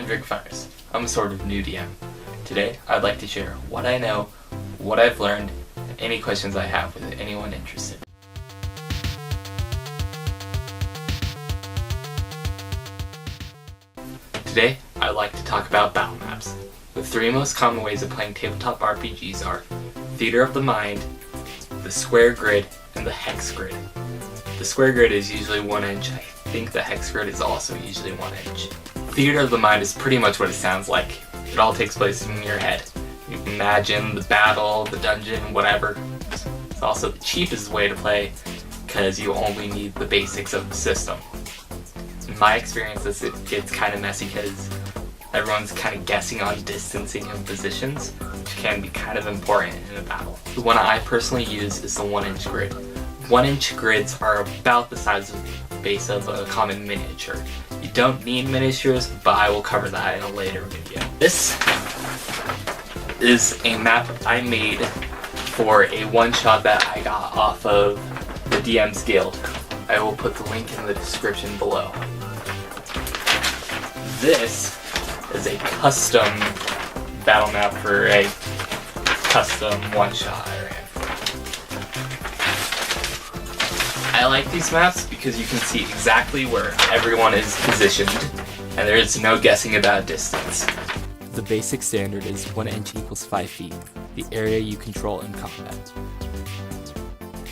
I'm Drake Fires. I'm a sort of new DM. Today, I'd like to share what I know, what I've learned, and any questions I have with anyone interested. Today, I'd like to talk about battle maps. The three most common ways of playing tabletop RPGs are Theater of the Mind, the Square Grid, and the Hex Grid. The Square Grid is usually 1 inch. I think the Hex Grid is also usually 1 inch. Theater of the Mind is pretty much what it sounds like. It all takes place in your head. You can imagine the battle, the dungeon, whatever. It's also the cheapest way to play because you only need the basics of the system. In my experience, it gets kind of messy because everyone's kind of guessing on distancing and positions, which can be kind of important in a battle. The one I personally use is the 1 inch grid. 1 inch grids are about the size of the base of a common miniature. You don't need miniatures, but I will cover that in a later video. This is a map I made for a one-shot that I got off of the DM's Guild. I will put the link in the description below. This is a custom battle map for a custom one-shot I ran. I like these maps because you can see exactly where everyone is positioned, and there is no guessing about distance. The basic standard is 1 inch equals 5 feet, the area you control in combat.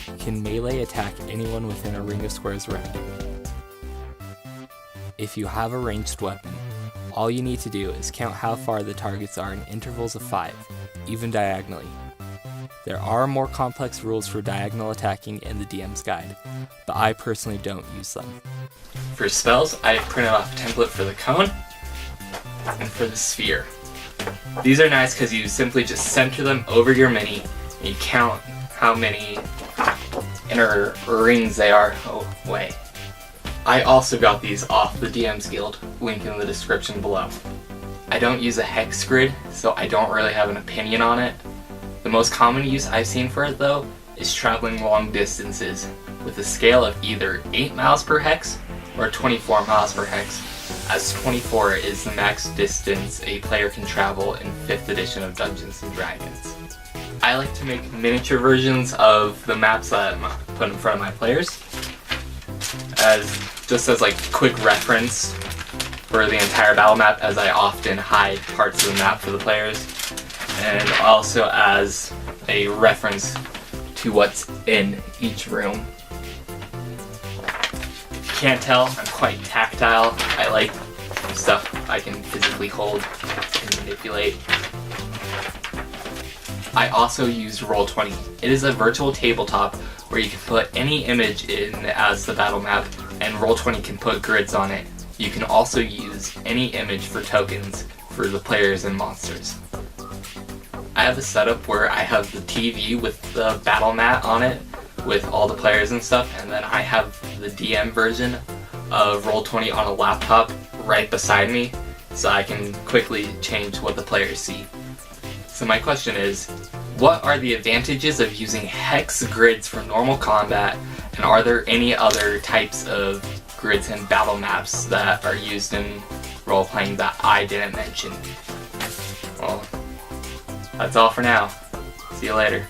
You can melee attack anyone within a ring of squares around you. If you have a ranged weapon, all you need to do is count how far the targets are in intervals of 5, even diagonally. There are more complex rules for diagonal attacking in the DM's guide, but I personally don't use them. For spells, I printed off a template for the cone and for the sphere. These are nice because you simply just center them over your mini and you count how many inner rings they are away. I also got these off the DM's Guild, link in the description below. I don't use a hex grid, so I don't really have an opinion on it. The most common use I've seen for it though is traveling long distances with a scale of either 8 miles per hex or 24 miles per hex, as 24 is the max distance a player can travel in 5th edition of Dungeons & Dragons. I like to make miniature versions of the maps that I put in front of my players, just as like quick reference for the entire battle map, as I often hide parts of the map for the players, and also as a reference to what's in each room. If you can't tell, I'm quite tactile. I like stuff I can physically hold and manipulate. I also use Roll20. It is a virtual tabletop where you can put any image in as the battle map, and Roll20 can put grids on it. You can also use any image for tokens for the players and monsters. I have a setup where I have the TV with the battle mat on it with all the players and stuff, and then I have the DM version of Roll20 on a laptop right beside me so I can quickly change what the players see. So my question is, what are the advantages of using hex grids for normal combat, and are there any other types of grids and battle maps that are used in role-playing that I didn't mention? Well, that's all for now. See you later.